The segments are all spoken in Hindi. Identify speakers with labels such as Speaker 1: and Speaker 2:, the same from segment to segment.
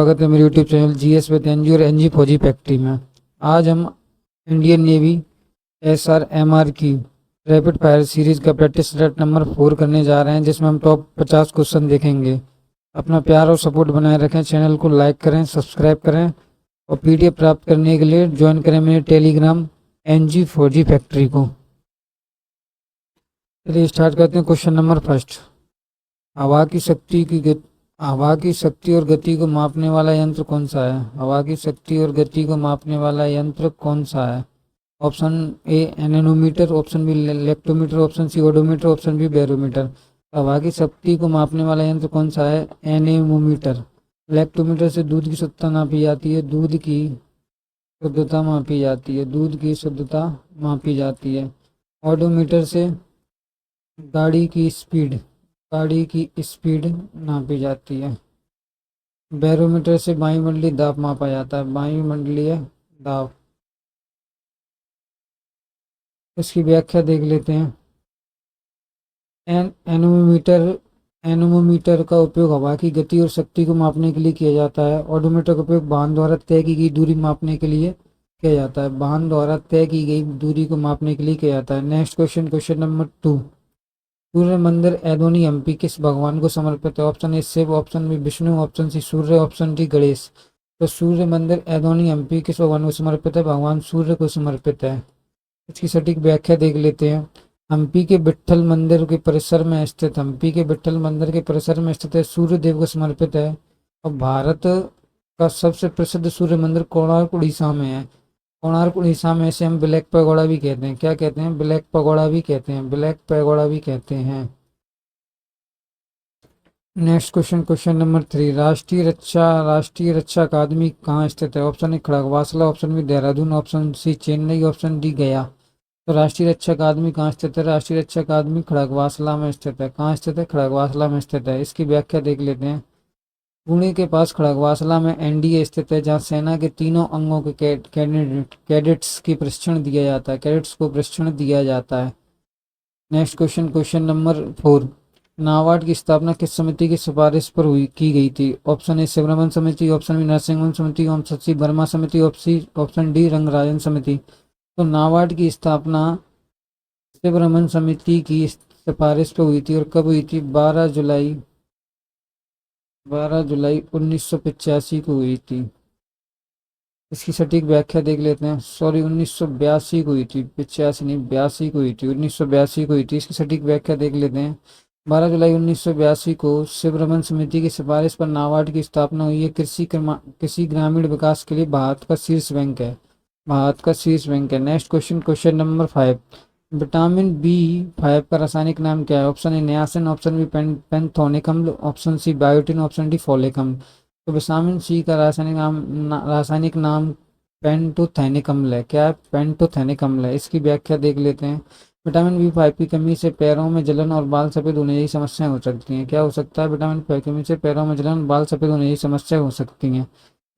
Speaker 1: स्वागत है मेरे YouTube channel GS with NG और एनजी फौजी फैक्ट्री में। आज हम इंडियन नेवी SRMR की रैपिड फायर सीरीज का प्रैक्टिस सेट नंबर 4 करने जा रहे हैं, जिसमें हम टॉप 50 क्वेश्चन देखेंगे। अपना प्यार और सपोर्ट बनाए रखें, चैनल को लाइक करें, सब्सक्राइब करें और PDF प्राप्त करने के लिए ज्वाइन करें मेरे टेलीग्राम एनजी फौजी फैक्ट्री को। चलिए स्टार्ट करते हैं। क्वेश्चन नंबर फर्स्ट, हवा की शक्ति और गति को मापने वाला यंत्र कौन सा है? हवा की शक्ति और गति को मापने वाला यंत्र कौन सा है? Option A anemometer, option B lactometer, option C odometer, option B barometer. हवा की शक्ति को मापने वाला यंत्र कौन सा है? एनेमोमीटर। लेक्टोमीटर से दूध की शुद्धता नापी जाती है, दूध की शुद्धता मापी जाती है, दूध की शुद्धता मापी जाती है। ओडोमीटर से गाड़ी की स्पीड नापी जाती है। बैरोमीटर से वायुमंडलीय दाब मापा जाता है, वायुमंडलीय दाब। इसकी व्याख्या देख लेते हैं। एनोमीटर का उपयोग हवा की गति और शक्ति को मापने के लिए किया जाता है। ऑडोमीटर का उपयोग वाहन द्वारा तय की गई दूरी मापने के लिए किया जाता है, वाहन द्वारा तय की गई दूरी को मापने के लिए किया जाता है। नेक्स्ट क्वेश्चन, क्वेश्चन नंबर 2, सूर्य मंदिर एदोनी हम्पी किस भगवान को समर्पित है? Option A Shiva, option B Vishnu, option C Surya, option D Ganesh. तो सूर्य मंदिर एदोनी हम्पी किस भगवान को समर्पित है? भगवान सूर्य को समर्पित है। इसकी सटीक व्याख्या देख लेते हैं। हम्पी के विट्ठल मंदिर के परिसर में स्थित है, सूर्य देव को समर्पित है। और भारत का सबसे प्रसिद्ध सूर्य मंदिर कोणार्क उड़ीसा में है। कोणार्क उड़ीसा में इसे हम ब्लैक पैगोडा भी कहते हैं। क्या कहते हैं? ब्लैक पैगोडा भी कहते हैं, ब्लैक पैगोडा भी कहते हैं। नेक्स्ट क्वेश्चन, क्वेश्चन नंबर 3, राष्ट्रीय रक्षा अकादमी कहाँ स्थित है? Option A Khadakwasla, option B Dehradun, option C Chennai, option D Gaya. तो राष्ट्रीय रक्षा अकादमी कहाँ स्थित है? राष्ट्रीय रक्षा अकादमी खड़गवासला में स्थित है। कहाँ स्थित है? खड़गवासला में स्थित है। इसकी व्याख्या देख लेते हैं। पुणे के पास खड़गवासला में NDA स्थित है, जहाँ सेना के तीनों अंगों के कैडेट्स को प्रशिक्षण दिया जाता है। Next question, question number 4, NABARD की स्थापना किस समिति की सिफारिश पर की गई थी? ऑप्शन ए शिवरमन समिति, ऑप्शन बी नरसिंहन समिति, ऑप्शन सी वर्मा समिति, ऑप्शन डी रंगराजन समिति। तो नाबार्ड की स्थापना शिवरमन समिति की सिफारिश पर हुई थी। और कब हुई थी? 12 जुलाई 1985 को हुई थी। इसकी सटीक व्याख्या देख लेते हैं। सॉरी, 1982 को हुई थी, 85 नहीं, 82 को हुई थी, 1982 को हुई थी। इसकी सटीक व्याख्या देख लेते हैं। 12 जुलाई 1982 को शिवरमन समिति की सिफारिश पर नाबार्ड की स्थापना हुई है। कृषि ग्रामीण विकास के लिए भारत का शीर्ष बैंक है। Next question, question number 5, vitamin B5 का रासायनिक नाम क्या है? Option A niacin, option B pantothenic अम्ल, option C biotin, option D folic अम्ल। तो विटामिन C का रासायनिक नाम पेंटोथेनिक अम्ल है। क्या है? पेंटोथेनिक अम्ल है। इसकी व्याख्या देख लेते हैं। विटामिन B5 की कमी से पैरों में जलन और बाल सफेद होने जैसी समस्याएं हो सकती हैं। क्या हो सकता है? विटामिन B5 की कमी से पैरों में जलन, बाल सफेद होने जैसी समस्याएं हो सकती हैं।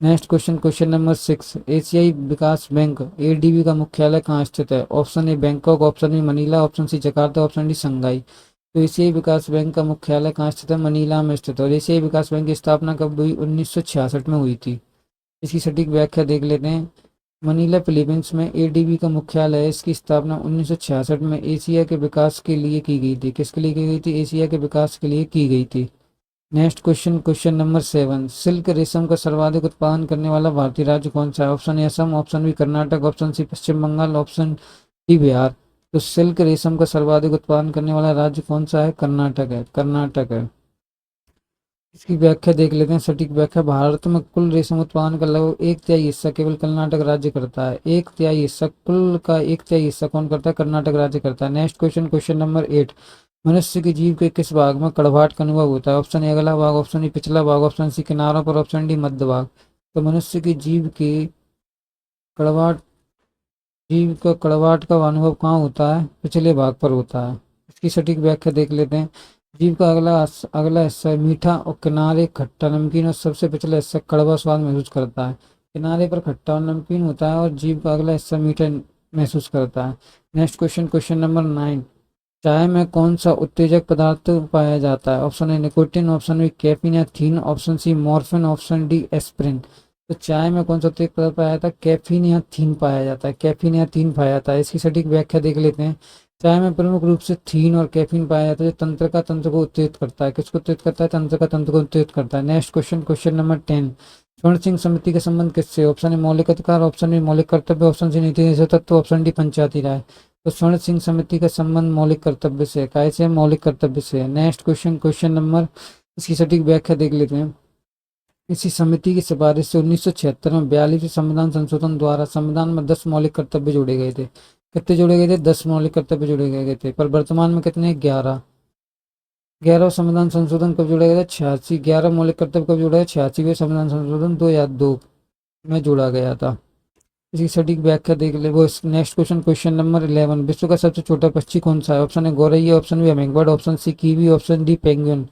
Speaker 1: नेक्स्ट क्वेश्चन, क्वेश्चन नंबर 6, एशियाई विकास बैंक ADB का मुख्यालय कहाँ स्थित है? Option A Bangkok, option B Manila, option C Jakarta, option D Shanghai. तो एशियाई विकास बैंक का मुख्यालय कहाँ स्थित है? मनीला में स्थित है। और एशियाई विकास बैंक की स्थापना कब हुई? 1966 में हुई थी। इसकी सटीक व्याख्या देख लेते हैं। मनीला फिलीपींस में ADB का मुख्यालय है। इसकी स्थापना 1966 में एशिया के विकास के लिए की गई थी। किसके लिए की गई थी? एशिया के विकास के लिए की गई थी। Next question, question number 7, silk रेशम का सर्वाधिक उत्पादन करने वाला भारतीय राज्य कौन सा है? Option A Assam, option B Karnataka, option C Paschim Bangal, option D Bihar. तो सिल्क रेशम का सर्वाधिक उत्पादन करने वाला राज्य कौन सा है? कर्नाटक है। इसकी व्याख्या देख लेते हैं। सटीक व्याख्या, भारत में कुल रेशम उत्पादन का लगभग 1/3 हिस्सा केवल कर्नाटक राज्य करता है। 1/3 हिस्सा, कुल का 1/3 हिस्सा कौन करता है? कर्नाटक राज्य करता है। नेक्स्ट क्वेश्चन, क्वेश्चन नंबर 8, मनुष्य के जीव के किस भाग में कड़वाहट का अनुभव होता है? ऑप्शन ए अगला भाग, ऑप्शन बी पिछला भाग, ऑप्शन सी किनारों पर, ऑप्शन डी मध्य भाग। तो मनुष्य के कड़वाहट कड़वाहट का अनुभव कहाँ होता है? पिछले भाग पर होता है। इसकी सटीक व्याख्या देख लेते हैं। जीव का अगला हिस्सा मीठा और किनारे खट्टा नमकीन, और सबसे पिछला हिस्सा कड़वा स्वाद महसूस करता है। किनारे पर खट्टा और नमकीन होता है और जीव का अगला हिस्सा मीठा महसूस करता है। नेक्स्ट क्वेश्चन, क्वेश्चन नंबर 9, चाय में कौन सा उत्तेजक पदार्थ पाया जाता है? Option A nicotine, option B caffeine या theine, option C morphine, option D aspirin. तो चाय में कौन सा उत्तेजक पदार्थ पाया जाता है? कैफीन या थीन पाया जाता है, कैफीन या थीन पाया जाता है। इसकी सटीक व्याख्या देख लेते हैं। चाय में प्रमुख रूप से थीन और कैफीन पाया जाता है, जो तंत्र को उत्तेजित करता है। किसको उत्तेजित करता है? तंत्र को उत्तेजित करता है। Next question, question number 10। स्वर्ण सिंह समिति का संबंध किससे? ऑप्शन ए मौलिक अधिकार, ऑप्शन बी मौलिक कर्तव्य, ऑप्शन सी नीति निषेध तत्व, ऑप्शन डी पंचायती राय। तो स्वर्ण सिंह समिति का संबंध मौलिक कर्तव्य से है। काय से? मौलिक कर्तव्य से है। नेक्स्ट क्वेश्चन, क्वेश्चन नंबर, इसकी सटीक व्याख्या देख लेते हैं। इसी समिति की सिफारिश से 1976 में 42वें संविधान संशोधन द्वारा संविधान में 10 मौलिक कर्तव्य जोड़े गए थे। कितने जोड़े गए थे? 10 मौलिक कर्तव्य जोड़े गए थे, पर वर्तमान में कितने? 11। 11 संविधान संशोधन कब जोड़ा गया था? 86। 11 मौलिक कर्तव्य कब जोड़ा गया? 86वें संविधान संशोधन 2002 में जोड़ा गया था। इसकी सटीक व्याख्या देख ले वो। Next question, question number 11। विश्व का सबसे छोटा पक्षी कौन सा है? ऑप्शन है गौरैया, option B hummingbird, option C kiwi, option D penguin.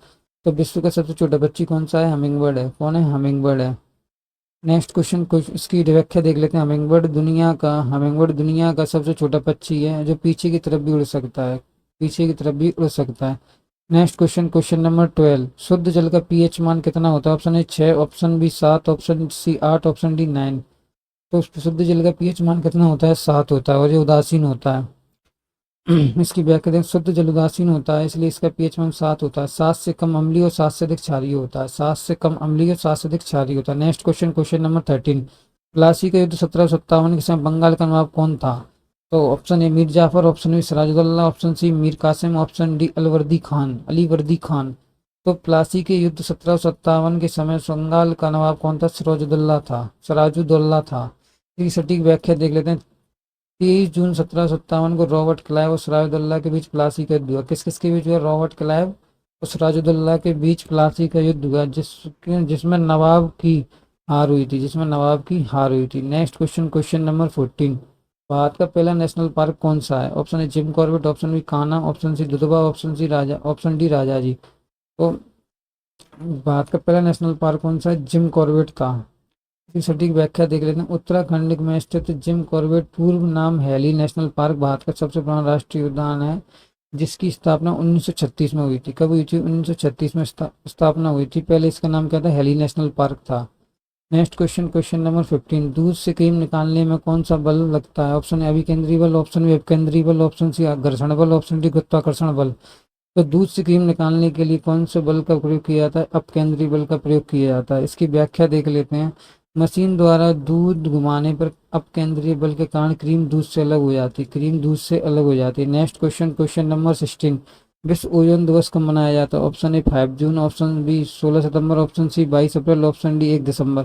Speaker 1: तो विश्व का सबसे छोटा पक्षी कौन सा है? हमिंगबर्ड है। कौन है? हमिंगबर्ड है। नेक्स्ट क्वेश्चन, इसकी व्याख्या देख लेते हैं। हमिंगबर्ड दुनिया का सबसे छोटा पक्षी है, जो पीछे की तरफ भी उड़ सकता है, पीछे की तरफ भी उड़ सकता है। Next question, question number 12। शुद्ध जल का पीएच मान कितना होता है? Option A 6, option B 7, option C 8, option D 9। तो शुद्ध जल का पीएच मान कितना होता है? 7 होता है, और ये उदासीन होता है। इसकी व्याख्या दें। शुद्ध जल उदासीन होता है, इसलिए इसका पीएच मान 7 होता है। 7 से कम अम्लीय और 7 से अधिक क्षारीय होता है। 7 से कम अम्लीय और 7 से अधिक क्षारीय होता है। Next question, question number 13। Plassey का युद्ध 1757 के समय बंगाल का नवाब कौन था? तो option A Mir Jafar, option B Sirajuddaula, option C Mir Qasim, option D Alivardi Khan. तो प्लासी के युद्ध 1757 के समय बंगाल का नवाब कौन था? सिराजुद्दौला था। इसकी सटीक व्याख्या देख लेते हैं। 23 जून 1757 को रॉबर्ट क्लाइव और सिराजुद्दौला के बीच प्लासी का युद्ध हुआ। किस किस के बीच हुआ? रॉबर्ट क्लाइव और सिराजुद्दौला के बीच प्लासी का युद्ध हुआ, जिसमें नवाब की हार हुई थी। Next question, question number 14। Bharat का पहला नेशनल पार्क कौन सा है? Option A Jim Corbett, option B Kanha, option C Dudhwa, option D Rajaji. तो भारत का पहला नेशनल पार्क कौन सा है? जिम कॉर्बेट था। इसकी सटीक व्याख्या देख लेते हैं। उत्तराखंड में स्थित जिम कॉर्बेट पूर्व नाम हैली नेशनल पार्क भारत का सबसे पुराना राष्ट्रीय उद्यान है, जिसकी स्थापना 1936 में हुई थी। कब हुई थी? 1936 में स्थापना हुई थी। पहले इसका नाम क्या था? हैली नेशनल पार्क था। Next question, question number 15। दूध से क्रीम निकालने में कौन सा बल लगता है? ऑप्शन ए अभिकेंद्री बल, ऑप्शन बी अपकेंद्री बल, ऑप्शन सी घर्षण बल, ऑप्शन डी गुरुत्वाकर्षण बल। तो दूध से क्रीम निकालने के लिए कौन से बल का प्रयोग किया जाता है? अपकेंद्री बल का प्रयोग किया जाता है। इसकी व्याख्या देख लेते हैं। मशीन द्वारा दूध घुमाने पर अपकेंद्रीय बल के कारण क्रीम दूध से अलग हो जाती है। Next question, question number 16। विश्व ओजोन दिवस कब मनाया जाता है? ऑप्शन ए 5 जून, ऑप्शन बी 16 सितंबर, ऑप्शन सी 22 अप्रैल, ऑप्शन डी 1 दिसंबर।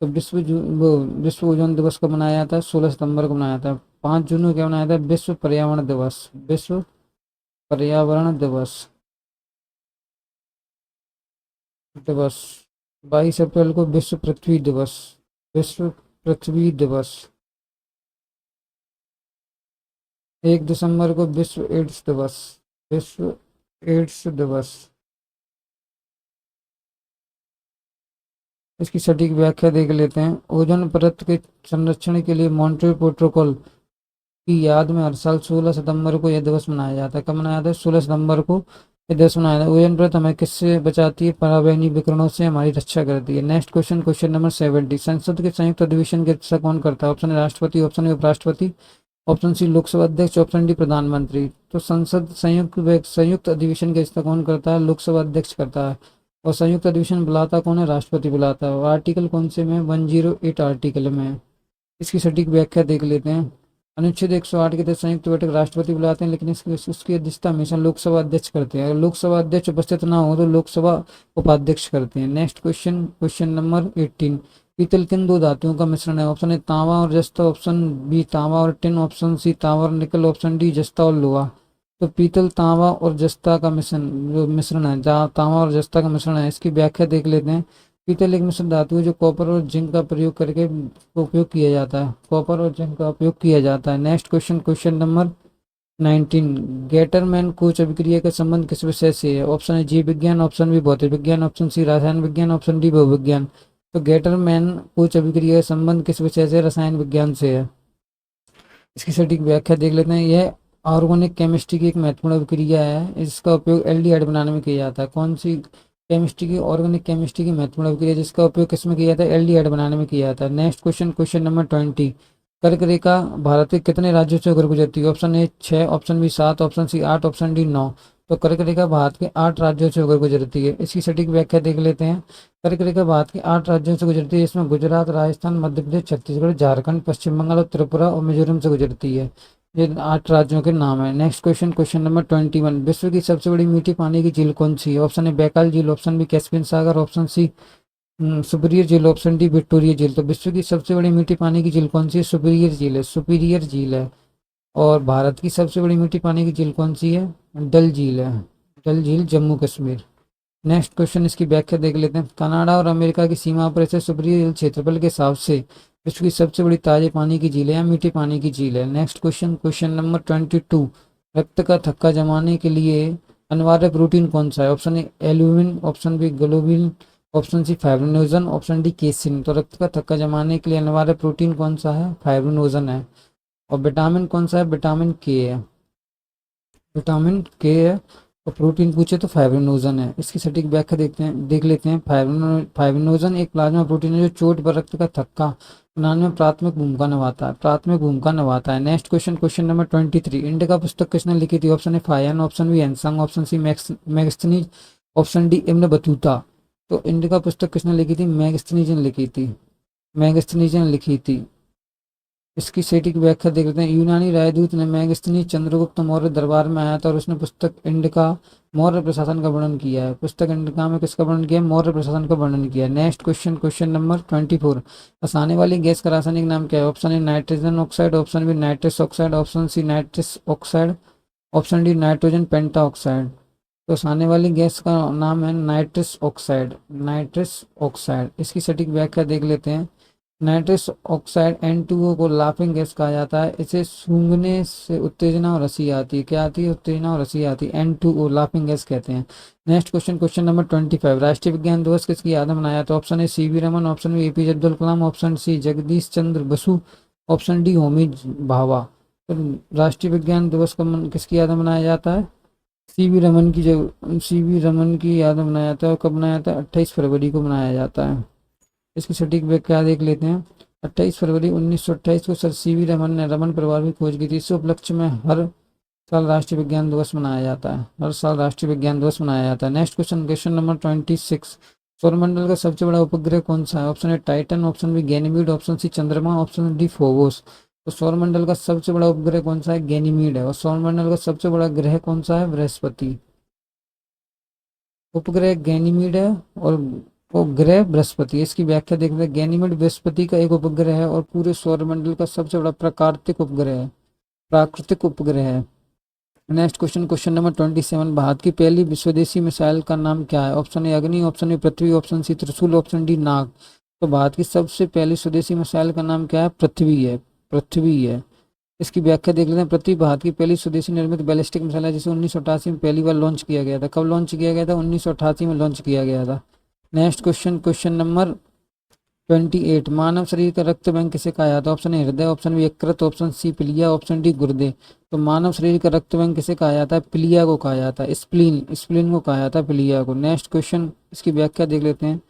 Speaker 1: तो विश्व ओजोन दिवस कब मनाया जाता है? 16 सितंबर को मनाया जाता है। 5 जून को क्या मनाया जाता है? विश्व पर्यावरण दिवस। 22 अप्रैल को विश्व पृथ्वी दिवस। 1 दिसंबर को विश्व एड्स दिवस। इसकी सटीक व्याख्या देख लेते हैं। ओजोन परत के संरक्षण के लिए मॉन्ट्रियल प्रोटोकॉल की याद में हर साल 16 सितंबर को यह दिवस मनाया जाता है। कब मनाया जाता है? 16 सितंबर को यह दिवस मनाया जाता है। ओजोन परत हमें किससे बचाती है? पराबैंगनी विकिरणों से हमारी रक्षा करती है। Next question, question number 70। संसद के संयुक्त अधिवेशन की अध्यक्षता कौन करता है? ऑप्शन ए राष्ट्रपति, ऑप्शन ए उपराष्ट्रपति, ऑप्शन सी लोकसभा अध्यक्ष, ऑप्शन डी प्रधानमंत्री। तो संसद संयुक्त अधिवेशन की अध्यक्षता कौन करता है? लोकसभा अध्यक्ष करता है। और संयुक्त अधिवेशन बुलाता कौन है? राष्ट्रपति बुलाता है। और आर्टिकल कौन से में? 108 आर्टिकल में। इसकी सटीक व्याख्या देख लेते हैं। अनुच्छेद 108 के तहत संयुक्त बैठक राष्ट्रपति बुलाते हैं, लेकिन उसकी अध्यक्षता हमेशा लोकसभा अध्यक्ष करते हैं। अगर लोकसभा अध्यक्ष उपस्थित ना हो तो लोकसभा उपाध्यक्ष करते हैं। Next question, question number 18। पीतल किन दो धातुओं का मिश्रण है? ऑप्शन ए तांबा और जस्ता, ऑप्शन बी तांबा और टिन, ऑप्शन सी तांबा और निकल, ऑप्शन डी जस्ता और लोहा। तो पीतल तांबा और जस्ता का मिश्रण है, जहाँ तांबा और जस्ता का मिश्रण है। इसकी व्याख्या देख लेते हैं। पीतल एक मिश्र धातु है जो कॉपर और जिंक का उपयोग किया जाता है। Next question, question number 19। Gattermann coach अभिक्रिया का संबंध किस विषय से है? ऑप्शन है जीव विज्ञान, ऑप्शन बी भौतिक विज्ञान, ऑप्शन सी रसायन विज्ञान, ऑप्शन डी भूविज्ञान। तो गेटरमैन कोच अभिक्रिया का संबंध किस विषय से? रसायन विज्ञान से है। इसकी सटीक व्याख्या देख लेते हैं। यह ऑर्गेनिक केमिस्ट्री की एक महत्वपूर्ण अभिक्रिया है, इसका उपयोग एल्डिहाइड बनाने में किया जाता है। कौन सी केमिस्ट्री की, ऑर्गेनिक केमिस्ट्री की महत्वपूर्ण अभिक्रिया जिसका उपयोग किसमें किया जाता है? एल्डिहाइड बनाने में किया जाता है। Next question, question number 20। कर्क रेखा भारत के कितने राज्यों से होकर गुजरती है? Option A 6, option B 7, option C 8, option D 9। तो कर्क रेखा भारत के 8 राज्यों से होकर गुजरती है। इसकी सटीक व्याख्या देख लेते हैं। कर्क रेखा भारत के 8 राज्यों से गुजरती है, इसमें गुजरात, राजस्थान, मध्य प्रदेश, छत्तीसगढ़, झारखंड, पश्चिम बंगाल और त्रिपुरा और मिजोरम से गुजरती है। ये 8 राज्यों के नाम है। Next question, question number 21। विश्व की सबसे बड़ी मीठी पानी की झील कौन सी है? ऑप्शन ए बैकाल झील, ऑप्शन बी कैस्पियन सागर, ऑप्शन सी सुपीरियर झील, ऑप्शन डी विक्टोरिया झील। तो विश्व की सबसे बड़ी मीठी पानी की झील कौन सी है? सुपीरियर झील है, सुपीरियर झील है। और भारत की सबसे बड़ी मीठी पानी की झील कौन सी है? डल झील है, डल झील जम्मू कश्मीर। नेक्स्ट क्वेश्चन, इसकी व्याख्या देख लेते हैं। कनाडा और अमेरिका की सीमा पर स्थित सुपीरियर झील क्षेत्रफल के हिसाब से विश्व की सबसे बड़ी ताजे पानी की झील है या मीठी पानी की झील है? Next question, question number 22। रक्त का थक्का जमाने के लिए अनिवार्य प्रोटीन कौन सा है? Option A albumin, option B globin, option C fibrinogen, option D casein. तो रक्त का थक्का जमाने के लिए अनिवार्य प्रोटीन कौन सा है? फाइब्रिनोजन है। और विटामिन कौन सा है? विटामिन के है, विटामिन के है। और प्रोटीन पूछे तो फाइब्रिनोजन है। इसकी सटीक व्याख्या देख लेते हैं। फाइब्रिनोजन एक प्लाज्मा प्रोटीन है जो चोट पर रक्त का थक्का बनाने में प्राथमिक भूमिका निभाता है, प्राथमिक भूमिका निभाता है। Next question, question number 23। Indica पुस्तक किसने लिखी थी? Option A Fahien, option B एनसंग, option C Megasthenes, option D Ibn Battuta. तो इंडिका पुस्तक किसने लिखी थी? मैगस्थनीज ने लिखी थी, मैगस्थनीज ने लिखी थी। इसकी सटीक व्याख्या देख लेते हैं। यूनानी राजदूत ने मैगस्थनीज चंद्रगुप्त मौर्य दरबार में आया था और उसने पुस्तक इंडिका मौर्य प्रशासन का वर्णन किया है। पुस्तक इंडिका में किसका वर्णन किया है? मौर्य प्रशासन का वर्णन किया है। Next question, question number 24। फंसाने वाली गैस का रासायनिक नाम क्या है? Option A nitrogen oxide, option B nitrous oxide, option C nitrous oxide, option D nitrogen penta oxide. तो फंसाने वाली गैस का नाम है नाइट्रस ऑक्साइड, नाइट्रस ऑक्साइड। इसकी सटीक व्याख्या देख लेते हैं। नाइट्रस ऑक्साइड N2O को लाफिंग गैस कहा जाता है। इसे सूंघने से उत्तेजना और हंसी आती है। क्या आती है? उत्तेजना और हंसी आती है। N2O लाफिंग गैस कहते हैं। Next question, question number 25। राष्ट्रीय विज्ञान दिवस किसकी याद में मनाया? तो option A CV Raman, option B APJ Abdul Kalam, option C Jagdish Chandra Basu, option D Homi Bhabha. तो राष्ट्रीय विज्ञान दिवस का किसकी याद में मनाया जाता है? CV रमन की याद में मनाया जाता है। और कब मनाया जाता है? 28 फरवरी को मनाया जाता है। इसकी सटीक व्याख्या देख लेते हैं। 28 फरवरी 1928 को सर CV रमन ने रमन परिवार की खोज की थी। इस उपलक्ष्य में हर साल राष्ट्रीय विज्ञान दिवस मनाया जाता है, हर साल राष्ट्रीय विज्ञान दिवस मनाया जाता है। Next question, question number 26। सौरमंडल का सबसे बड़ा उपग्रह कौन सा है? Option A Titan, option B Ganymede, option C चंद्रमा, ऑप्शन डी फोबोस। तो सौरमंडल का सबसे बड़ा उपग्रह कौन सा है? गैनीमीड है। और सौरमंडल का सबसे बड़ा ग्रह कौन सा है? बृहस्पति। उपग्रह गैनीमीड है और उपग्रह बृहस्पति। इसकी व्याख्या देखते हैं। गैनीमेड बृहस्पति का एक उपग्रह है और पूरे सौरमंडल का सबसे बड़ा प्राकृतिक उपग्रह है, प्राकृतिक उपग्रह है। Next question, question number 27। Bharat की पहली स्वदेशी मिसाइल का नाम क्या है? ऑप्शन ए अग्नि, option A Prithvi, option C त्रिशूल, ऑप्शन डी नाग। तो भारत की सबसे पहली स्वदेशी मिसाइल का नाम क्या है? पृथ्वी है, पृथ्वी है। इसकी व्याख्या देख लेते हैं। पृथ्वी भारत की पहली स्वदेशी निर्मित बैलिस्टिक मिसाइल है जिसे 1988 में पहली बार लॉन्च किया गया था। कब लॉन्च किया गया था? 1988 में लॉन्च किया गया था। Next question, question number 28। मानव शरीर का रक्त बैंक किसे कहा जाता है? ऑप्शन ए हृदय, ऑप्शन बी यकृत, ऑप्शन सी पिलिया, ऑप्शन डी गुर्दे। तो मानव शरीर का रक्त बैंक किसे कहा जाता है? पिलिया को कहा जाता है, स्प्लीन, स्प्लीन को कहा जाता है, पिलिया को। नेक्स्ट क्वेश्चन, इसकी व्याख्या देख लेते हैं।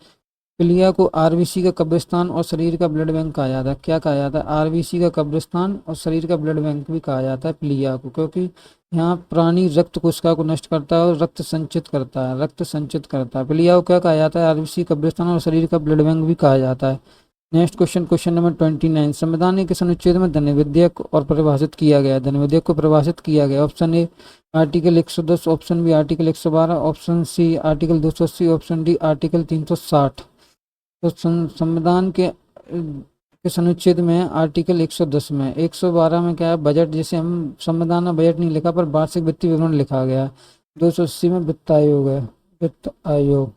Speaker 1: पिलिया को RBC का कब्रिस्तान और शरीर का ब्लड बैंक कहा जाता है। क्या कहा जाता है? RBC का कब्रिस्तान और शरीर का ब्लड बैंक भी कहा जाता है पिलिया को, क्योंकि यहाँ प्राणी रक्त कोशिका को नष्ट करता है और रक्त संचित करता है, रक्त संचित करता है। पिलिया को क्या कहा जाता है? RBC कब्रिस्तान और शरीर का ब्लड बैंक भी कहा जाता है। Next question, question number 29। संविधान के किस अनुच्छेद में धन विधेयक और परिभाषित किया गया? धन विधेयक को परिभाषित किया गया। Option A article 110, option B article 112, option C article 280, option D article 360। तो संविधान के किस अनुच्छेद में है? आर्टिकल 110 में। 112 में क्या है? बजट, जिसे हम संविधान में बजट नहीं लिखा पर वार्षिक वित्तीय विवरण लिखा गया। 280 में वित्त आयोग है, वित्त आयोग।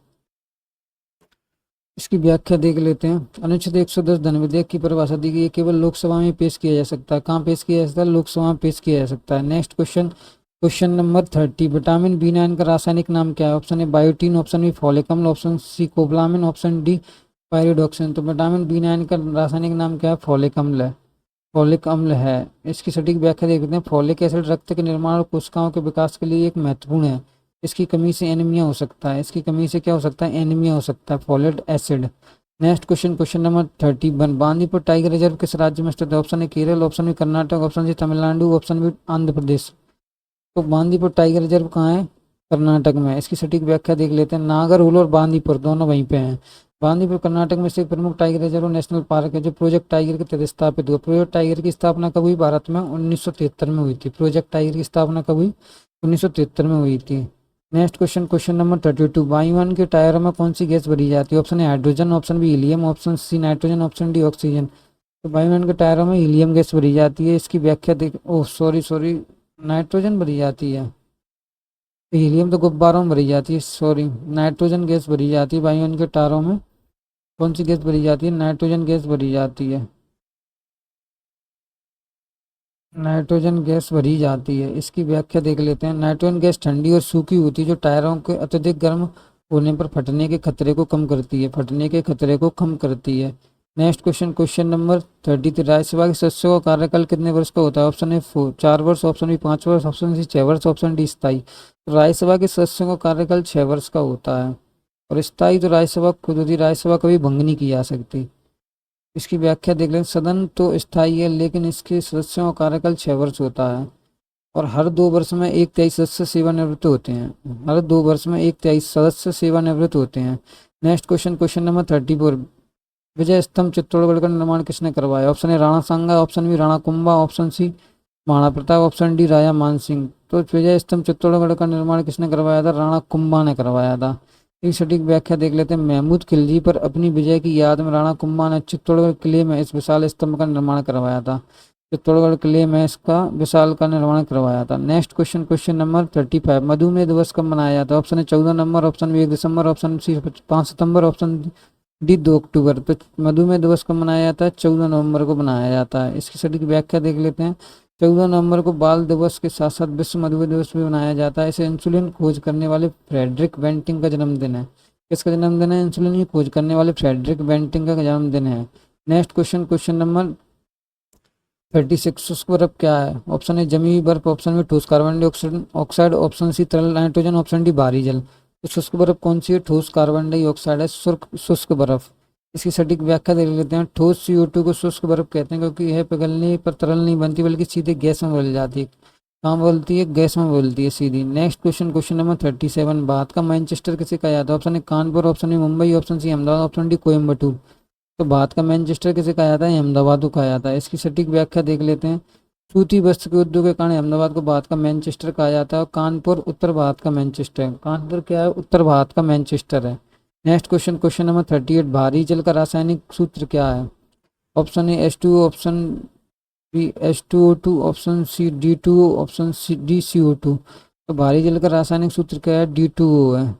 Speaker 1: इसकी व्याख्या देख लेते हैं। अनुच्छेद 110 धन विधेयक की परिभाषा दी गई है। केवल लोकसभा में पेश किया जा सकता है। कहाँ पेश किया जा सकता है? लोकसभा में पेश किया जा सकता है। Next question, question number 30। Vitamin B9 का रासायनिक नाम क्या है? Option A biotin, option B फॉलिकम, option C cobalamin, option D pyridoxine. तो विटामिन B9 का रासायनिक नाम क्या है? फॉलिक अम्ल है। फॉलिक अम्ल है। इसकी सटीक व्याख्या देखते हैं। फॉलिक एसिड रक्त के निर्माण और कोशिकाओं के विकास के लिए एक महत्वपूर्ण है। इसकी कमी से एनीमिया हो सकता है। इसकी कमी से क्या हो सकता है? एनीमिया हो सकता है, folate acid. Next question, question number 31। Bandipur tiger reserve किस राज्य में स्थित है? Option A Kerala, option B Karnataka, option C Tamil Nadu, option B Andhra Pradesh. तो बांदीपुर टाइगर रिजर्व कहाँ है? कर्नाटक में है। इसकी सटीक व्याख्या देख लेते हैं। नागरहोल और बांदीपुर दोनों वहीं पे हैं। बांदीपुर कर्नाटक में से एक प्रमुख टाइगर रिजर्व नेशनल पार्क है जो प्रोजेक्ट टाइगर के तहत स्थापित हुआ। प्रोजेक्ट टाइगर की स्थापना कब हुई? भारत में 1973 में हुई थी। प्रोजेक्ट टाइगर की स्थापना कब हुई? 1973 में हुई थी। Next question, question number 32। वायुयान के टायरों में कौन सी गैस भरी जाती है? Option A hydrogen, option B helium, option C nitrogen, option D oxygen. तो वायुयान के टायरों में हीलियम गैस भरी जाती है। इसकी व्याख्या देख, ओह सॉरी सॉरी, नाइट्रोजन भरी जाती है। हीलियम तो गुब्बारों में भरी जाती है, सॉरी। नाइट्रोजन गैस भरी जाती है वायुयान के टायरों में। कौन सी गैस भरी जाती है? नाइट्रोजन गैस भरी जाती है। नाइट्रोजन गैस भरी जाती है। इसकी व्याख्या देख लेते हैं। नाइट्रोजन गैस ठंडी और सूखी होती है जो टायरों के अत्यधिक गर्म होने पर फटने के खतरे को कम करती है। फटने के खतरे को कम करती है। Next question, question number 33। Rajya Sabha के सदस्यों का कार्यकाल कितने वर्ष का होता है? ऑप्शन ए 4 वर्ष, ऑप्शन बी 5 वर्ष, ऑप्शन सी 6 वर्ष, ऑप्शन डी स्थायी। राज्यसभा के सदस्यों का कार्यकाल 6 वर्ष का होता है। और स्थायी तो राज्यसभा खुद होती है, राज्यसभा कभी भंग नहीं की जा सकती। इसकी व्याख्या देख लें। सदन तो स्थायी है लेकिन इसके सदस्यों का कार्यकाल 6 वर्ष होता है। और हर 2 वर्ष में एक तिहाई सदस्य सेवानिवृत्त होते हैं। हर 2 वर्ष में एक तिहाई सदस्य सेवानिवृत्त होते हैं। Next question, question number 34। Vijay Stambh Chittorgarh का निर्माण किसने करवाया? Option A Rana Sanga, option B Rana Kumbha, option C Maharana Pratap, option D Raja Mansingh. तो विजय स्तंभ चित्तौड़गढ़ का निर्माण किसने करवाया था? राणा कुंभा ने करवाया था। एक सटीक व्याख्या देख लेते हैं। महमूद खिलजी पर अपनी विजय की याद में राणा कुंभा ने चित्तौड़गढ़ किले में इस विशाल स्तंभ का निर्माण करवाया था। चित्तौड़गढ़ किले में इसका विशाल का निर्माण करवाया था। Next question, question number 35। मधुमेह दिवस कब मनाया जाता है? ऑप्शन है 14 नवंबर, ऑप्शन बी 1 दिसंबर, ऑप्शन सी 5 सितंबर, ऑप्शन डी 2 अक्टूबर। तो मधुमेह दिवस कब मनाया जाता है? 14 नवंबर को मनाया जाता है। इसकी सटीक व्याख्या देख लेते हैं। 14 नवंबर को बाल दिवस के साथ साथ विश्व मधुमेह दिवस भी मनाया जाता है। इसे इंसुलिन खोज करने वाले फ्रेडरिक बेंटिंग का जन्मदिन है। किसका जन्मदिन है? इंसुलिन की खोज करने वाले फ्रेडरिक बेंटिंग का जन्मदिन है। Next question, question number 36। शुष्क बर्फ क्या है? ऑप्शन ए जमी हुई बर्फ, ऑप्शन बी ठोस कार्बन डाइऑक्साइड, ऑप्शन सी तरल नाइट्रोजन, ऑप्शन डी भारी जल। तो शुष्क बर्फ कौन सी है? ठोस कार्बन डाइऑक्साइड है शुष्क बर्फ। इसकी सटीक व्याख्या देख लेते हैं। ठोस CO2 को शुष्क बर्फ कहते हैं क्योंकि यह पिघलने पर तरल नहीं बनती बल्कि सीधे गैस में बदल जाती है। कहाँ बोलती है? गैस में बोलती है सीधी। Next question, question number 37। Bharat का मैनचेस्टर किसे कहा जाता है? Option A Kanpur, option B Mumbai, option C Ahmedabad, option D Coimbatore. तो भारत का मैनचेस्टर किसे कहा जाता है? अहमदाबाद को कहा जाता है। इसकी सटीक व्याख्या देख लेते हैं। सूती वस्त्र के उद्योग के कारण अहमदाबाद को भारत का मैनचेस्टर कहा जाता है। और कानपुर उत्तर भारत का मैनचेस्टर है। कानपुर क्या है? उत्तर भारत का मैनचेस्टर है। Next question, question number 38। भारी जल का रासायनिक सूत्र क्या है? Option A H2O, option B H2O2, option C D2O, option C DCO2। तो भारी जल का रासायनिक सूत्र क्या है? D2O है।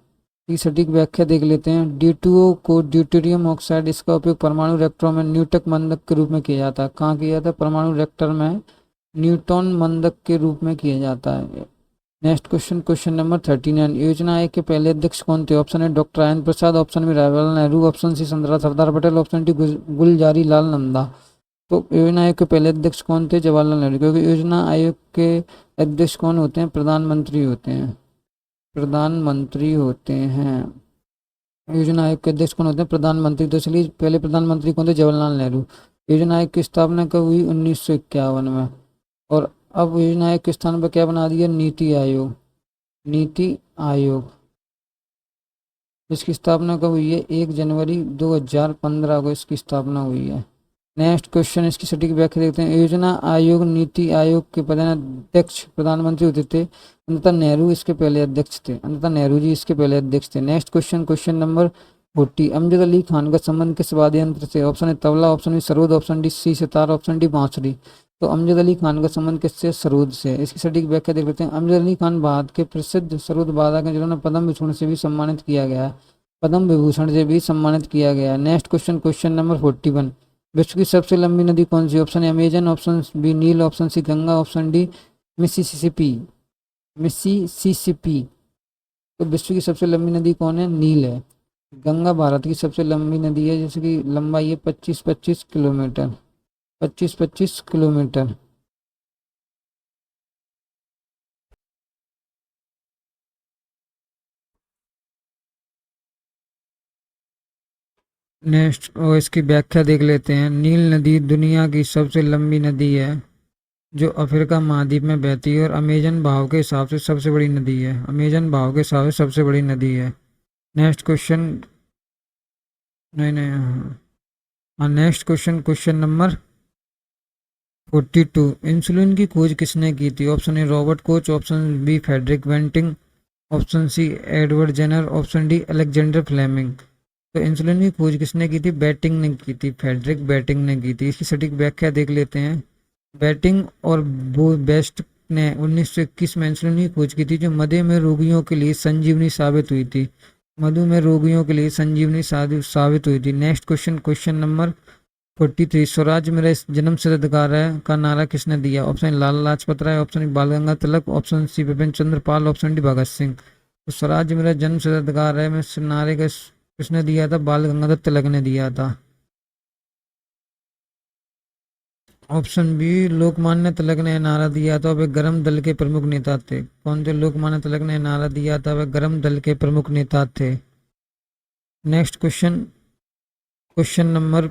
Speaker 1: की सटीक व्याख्या देख लेते हैं। D2O को ड्यूटेरियम ऑक्साइड, इसका उपयोग परमाणु रिएक्टरों में न्यूटक मंदक के रूप में किया जाता है। कहाँ किया जाता है? परमाणु रिएक्टर में न्यूटन मंदक के रूप में किया जाता है। Next question, question number 39। योजना आयोग के पहले अध्यक्ष कौन थे? Option A doctor Rajendra Prasad, option B Jawaharlal Nehru, option C Sardar Patel, option D Gulzari Lal Nanda. तो योजना आयोग के पहले अध्यक्ष कौन थे? जवाहरलाल नेहरू। क्योंकि योजना आयोग के अध्यक्ष कौन होते हैं? प्रधानमंत्री होते हैं। प्रधानमंत्री होते हैं। योजना आयोग के अध्यक्ष कौन होते हैं? प्रधानमंत्री। तो इसलिए पहले प्रधानमंत्री कौन थे? जवाहरलाल नेहरू। योजना आयोग की स्थापना कब हुई? 1951 में। और अब योजना आयोग के स्थान पर क्या बना दिया? नीति आयोग। नीति आयोग। इसकी स्थापना कब हुई है? 1 जनवरी 2015 को इसकी स्थापना हुई है। नेक्स्ट क्वेश्चन, इसकी सटीक व्याख्या देखते हैं। योजना आयोग नीति आयोग के प्रधान अध्यक्ष प्रधानमंत्री होते थे। अंततः नेहरू इसके पहले अध्यक्ष थे। अंततः नेहरू जी इसके पहले अध्यक्ष थे। Next question, question number 40। Amjad Ali Khan का संबंध किस वाद्य यंत्र से? Option A tabla, option B sarod, option D C sitar, option D बांसुरी। तो अमजद अली खान का संबंध किससे? सरोद से। इसकी सटीक व्याख्या देख लेते हैं। अमजद अली खान भारत के प्रसिद्ध सरोद वादक हैं जिन्होंने पद्म विभूषण से भी सम्मानित किया गया है। पद्म विभूषण से भी सम्मानित किया गया है। Next question, question number 41। विश्व की सबसे लंबी नदी कौन सी? Option A Amazon, option B Nile, option C Ganga, option D Mississippi. Mississippi. तो विश्व की सबसे लंबी नदी कौन है? नील है। गंगा भारत की सबसे लंबी नदी है जिसकी लंबाई है 25 किलोमीटर। 25 किलोमीटर। नेक्स्ट और इसकी व्याख्या देख लेते हैं। नील नदी दुनिया की सबसे लंबी नदी है जो अफ्रीका महाद्वीप में बहती है और अमेजन बहाव के हिसाब से सबसे बड़ी नदी है। अमेजन बहाव के हिसाब से सबसे बड़ी नदी है। नेक्स्ट क्वेश्चन, नहीं नहीं, हाँ next question, question number 42। Insulin की खोज किसने की थी? Option A Robert Koch, option B Frederick Banting, option C Edward Jenner, option D Alexander Fleming. तो इंसुलिन की खोज किसने की थी? बैटिंग ने की थी, फ्रेडरिक बैटिंग ने की थी। इसकी सटीक व्याख्या देख लेते हैं। बैटिंग और बेस्ट ने 1921 में इंसुलिन की खोज की थी जो मधुमेह रोगियों के लिए संजीवनी साबित हुई थी। मधुमेह रोगियों के लिए संजीवनी साबित हुई थी। Next question, question number 43। Swaraj मेरा जन्म सिद्ध अधिकार है का नारा किसने दिया? ऑप्शन लाला लाजपत राय, ऑप्शन बाल Gangadhar Tilak, option C Vipin Chandra Pal, option D Bhagat Singh. तो स्वराज मेरा जन्म सिद्ध अधिकार है में नारे का किसने दिया था? बाल गंगाधर तिलक ने दिया था। ऑप्शन बी लोकमान्य तिलक ने नारा दिया था, वे गर्म दल के प्रमुख नेता थे। कौन थे लोकमान्य तिलक ने नारा दिया था? वे गर्म दल के प्रमुख नेता थे। Next question, question number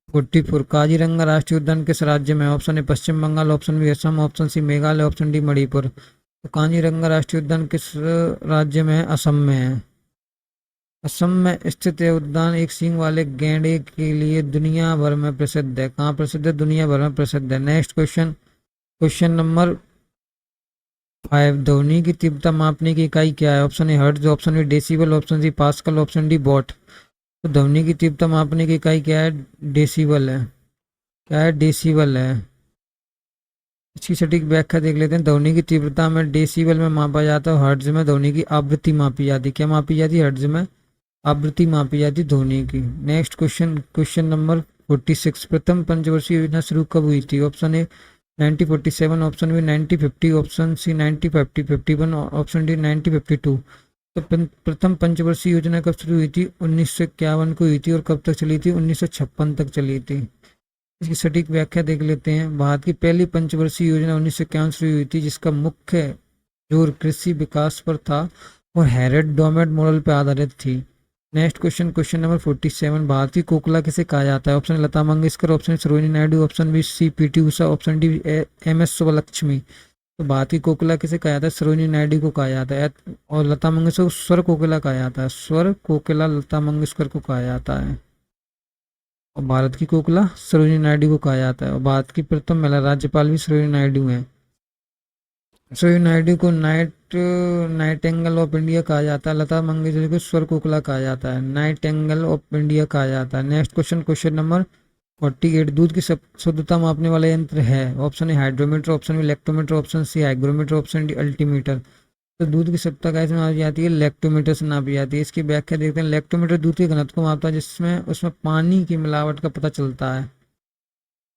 Speaker 1: 44। Kaziranga राष्ट्रीय उद्यान किस राज्य में है? Option A Paschim Bangal, option B Assam, option C Meghalaya, option D Manipur. तो काजीरंगा राष्ट्रीय उद्यान किस राज्य में है? असम में है। असम में स्थित यह उद्यान एक सींग वाले गैंडे के लिए दुनिया भर में प्रसिद्ध है। कहाँ प्रसिद्ध है? दुनिया भर में प्रसिद्ध है। Next question, question number 5। ध्वनि की तीव्रता मापने की इकाई क्या है? Option A hertz, option B decibel, option C pascal, option D watt. तो ध्वनि की तीव्रता मापने की इकाई क्या है? डेसिबल है। क्या है? डेसिबल है। इसकी सटीक व्याख्या देख लेते हैं। ध्वनि की तीव्रता में डेसिबल में मापा जाता है, हर्ट्ज में ध्वनि की आवृत्ति मापी जाती है। क्या मापी जाती है? हर्ट्ज में आवृत्ति मापी जाती ध्वनि की। Next question, question number 46। प्रथम पंचवर्षीय योजना शुरू कब हुई थी? Option A 1947, option B 1950, option C 1951, option D 1952। तो प्रथम पंचवर्षीय योजना कब शुरू हुई थी? 1951 को हुई थी और कब तक चली थी? 1956 तक चली थी। इसकी सटीक व्याख्या देख लेते हैं। भारत की पहली पंचवर्षीय योजना 1951 शुरू हुई थी जिसका मुख्य जोर कृषि विकास पर था और हैरेड डोमेट मॉडल पर आधारित थी। Next question, question number 47। भारतीय कोकिला किसे कहा जाता है? Option Lata Mangeshkar, option Sarojini Naidu, option B C PT Usha, option D M S Subbulakshmi. तो भारतीय कोकिला किसे कहा जाता है? सरोजिनी नायडू को कहा जाता है। और लता मंगेशकर को स्वर कोकिला कहा जाता है। स्वर कोकिला लता मंगेशकर को कहा जाता है। और भारत की कोकिला सरोजिनी नायडू को कहा जाता है। और भारत की प्रथम महिला राज्यपाल भी सरोजिनी नायडू है। सरोजिनी नायडू को नाइटिंगेल ऑफ इंडिया कहा जाता है। लता मंगेशकर को स्वर कोकिला कहा जाता है। नाइटिंगेल ऑफ इंडिया कहा जाता है। Next question, question number 48। दूध की शुद्धता मापने वाला यंत्र है? Option A hydrometer, option B lactometer, option C hygrometer, option D altimeter. तो दूध की शुद्धता कैसे नापी जाती है? लैक्टोमीटर से नापी जाती है। इसकी व्याख्या देखते हैं। लैक्टोमीटर दूध के घनत्व को मापता है जिसमें उसमें पानी की मिलावट का पता चलता है।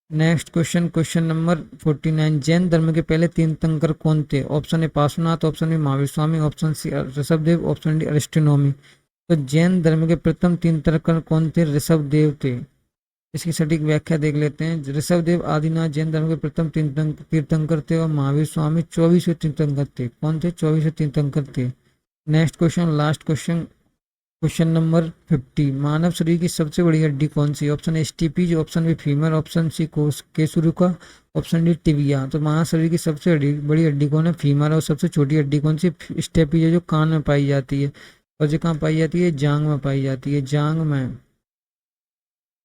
Speaker 1: Next question, question number 49। Jain धर्म के पहले 3 तीर्थंकर कौन थे? Option A Parshvanath, option B Mahavir Swami, option C Rishabhdev, option D Arishtanemi. तो जैन धर्म के प्रथम 3 तीर्थंकर कौन थे? ऋषभदेव थे। इसकी सटीक व्याख्या देख लेते हैं। ऋषभदेव आदिनाथ जैन धर्म के प्रथम तीर्थंकर थे और महावीर स्वामी 24वें तीर्थंकर थे। कौन थे? 24वें तीर्थंकर थे। Next question, last question, question number 50। मानव शरीर की सबसे बड़ी हड्डी कौन सी? Option A stapes, option B femur, option C केसुरुका, ऑप्शन डी टिबिया। तो मानव शरीर की सबसे बड़ी हड्डी कौन है? फीमर। और सबसे छोटी हड्डी कौन सी? स्टेपीज है जो कान में पाई जाती है। और जो कहाँ पाई जाती है? जांग में पाई जाती है।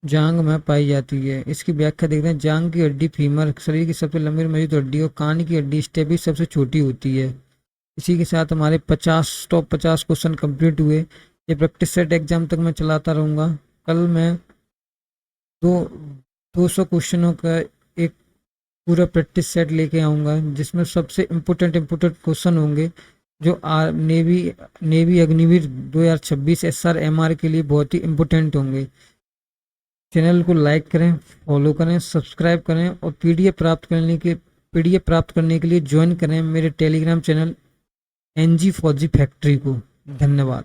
Speaker 1: जांग में पाई जाती है। इसकी व्याख्या देखते हैं। जांग की हड्डी फीमर शरीर की सबसे लंबी और मजबूत हड्डी और कान की हड्डी स्टेपीज सबसे छोटी होती है। इसी के साथ हमारे 50 टॉप 50 क्वेश्चन कंप्लीट हुए। ये प्रैक्टिस सेट एग्जाम तक मैं चलाता रहूँगा। कल मैं 200 क्वेश्चनों का एक पूरा प्रैक्टिस सेट लेके आऊँगा जिसमें सबसे इम्पोर्टेंट क्वेश्चन होंगे जो नेवी अग्निवीर 2026 SRMR के लिए बहुत ही इम्पोर्टेंट होंगे। चैनल को लाइक करें, फॉलो करें, सब्सक्राइब करें और पीडीएफ प्राप्त करने के लिए ज्वाइन करें मेरे टेलीग्राम चैनल NG फौजी फैक्ट्री को। धन्यवाद।